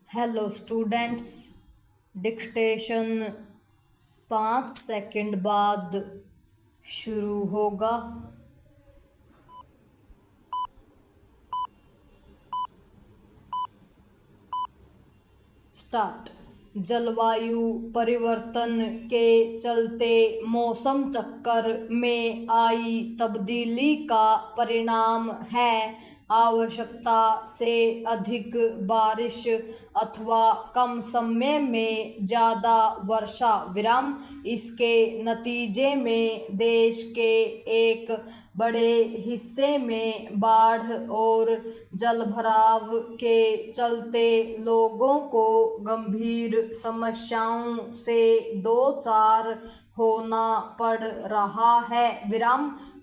Hello students, dictation 5 second बाद शुरू होगा। स्टार्ट। जलवायु परिवर्तन के चलते मौसम चक्कर में आई तब्दीली का परिणाम है आवश्यकता से अधिक बारिश अथवा कम समय में ज़्यादा वर्षा। इसके नतीजे में देश के एक बड़े हिस्से में बाढ़ और जलभराव के चलते लोगों को गंभीर समस्याओं से दो चार होना पड़ रहा है।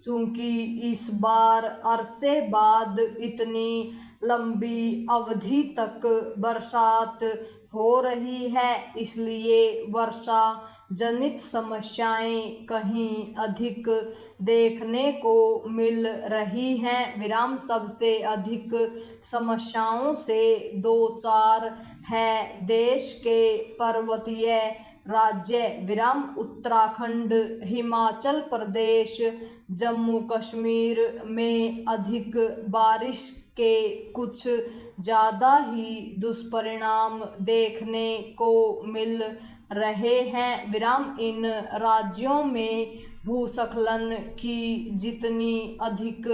चूंकि इस बार अरसे बाद इतनी लंबी अवधि तक बरसात हो रही है, इसलिए वर्षा जनित समस्याएं कहीं अधिक देखने को मिल रही हैं। सबसे अधिक समस्याओं से दो चार है देश के पर्वतीय राज्य उत्तराखंड, हिमाचल प्रदेश, जम्मू कश्मीर में अधिक बारिश के कुछ ज़्यादा ही दुष्परिणाम देखने को मिल रहे हैं। इन राज्यों में भूस्खलन की जितनी अधिक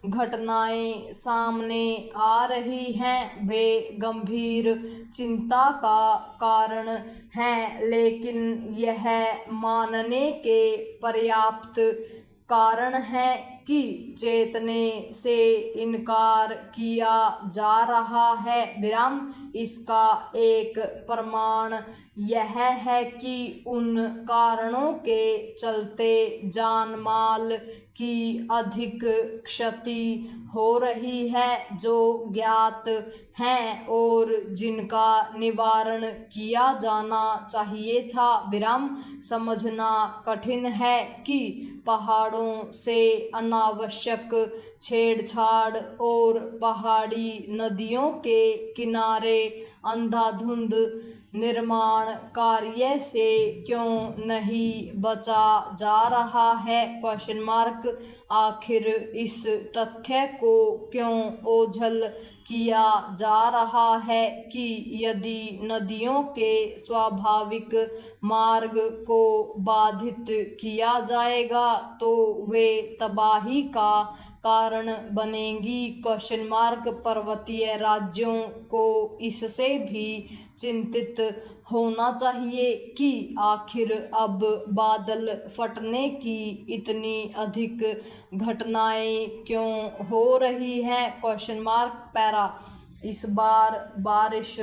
घटनाएं सामने आ रही हैं वे गंभीर चिंता का कारण हैं, लेकिन यह मानने के पर्याप्त कारण है कि चेतने से इनकार किया जा रहा है। इसका एक प्रमाण यह है कि उन कारणों के चलते जान माल की अधिक क्षति हो रही है जो ज्ञात हैं और जिनका निवारण किया जाना चाहिए था। समझना कठिन है कि पहाड़ों से अनावश्यक छेड़छाड़ और पहाड़ी नदियों के किनारे अंधाधुंध निर्माण कार्य से क्यों नहीं बचा जा रहा है? आखिर इस तथ्य को क्यों ओझल किया जा रहा है कि यदि नदियों के स्वाभाविक मार्ग को बाधित किया जाएगा तो वे तबाही का कारण बनेंगी? पर्वतीय राज्यों को इससे भी चिंतित होना चाहिए कि आखिर अब बादल फटने की इतनी अधिक घटनाएं क्यों हो रही हैं? पैरा इस बार बारिश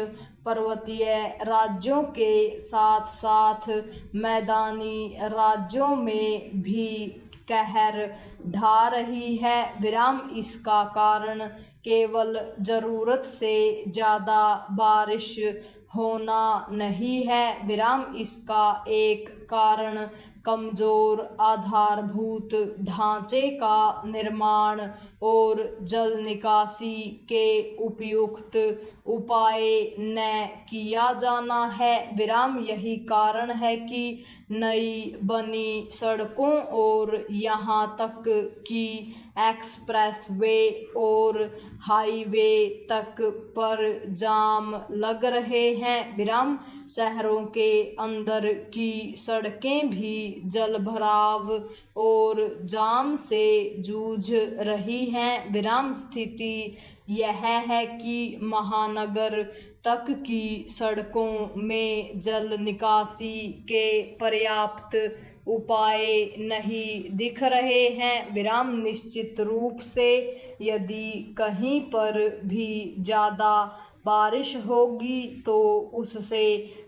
पर्वतीय राज्यों के साथ साथ मैदानी राज्यों में भी कहर ढा रही है। इसका कारण केवल ज़रूरत से ज़्यादा बारिश होना नहीं है। इसका एक कारण कमज़ोर आधारभूत ढांचे का निर्माण और जल निकासी के उपयुक्त उपाय न किया जाना है। यही कारण है कि नई बनी सड़कों और यहाँ तक कि एक्सप्रेसवे और हाईवे तक पर जाम लग रहे हैं। शहरों के अंदर की सड़कें भी जल भराव और जाम से जूझ रही हैं। स्थिति यह है कि महानगर तक की सड़कों में जल निकासी के पर्याप्त उपाय नहीं दिख रहे हैं। निश्चित रूप से यदि कहीं पर भी ज़्यादा बारिश होगी तो उससे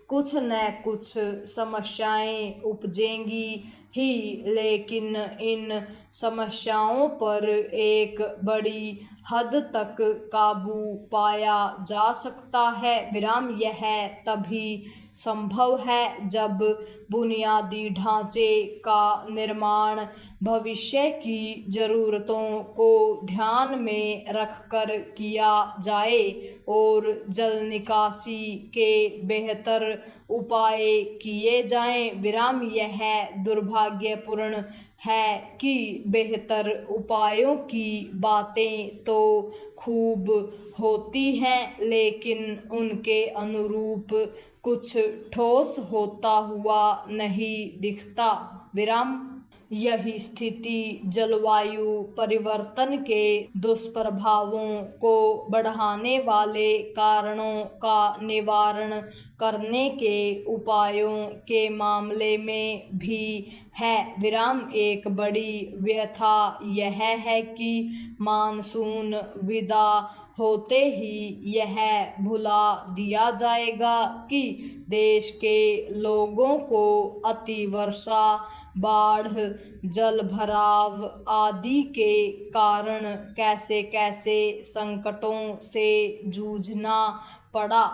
कुछ न कुछ समस्याएं उपजेंगी ही, लेकिन इन समस्याओं पर एक बड़ी हद तक काबू पाया जा सकता है। यह तभी संभव है जब बुनियादी ढांचे का निर्माण भविष्य की ज़रूरतों को ध्यान में रखकर किया जाए और जल निकासी के बेहतर उपाय किए जाएं। विराम यह दुर्भाग्यपूर्ण है कि बेहतर उपायों की बातें तो खूब होती हैं, लेकिन उनके अनुरूप कुछ ठोस होता हुआ नहीं दिखता। विराम यही स्थिति जलवायु परिवर्तन के दुष्प्रभावों को बढ़ाने वाले कारणों का निवारण करने के उपायों के मामले में भी है। विराम एक बड़ी व्यथा यह है कि मानसून विदा होते ही यह भुला दिया जाएगा कि देश के लोगों को अतिवर्षा, बाढ़, जलभराव आदि के कारण कैसे कैसे संकटों से जूझना पड़ा।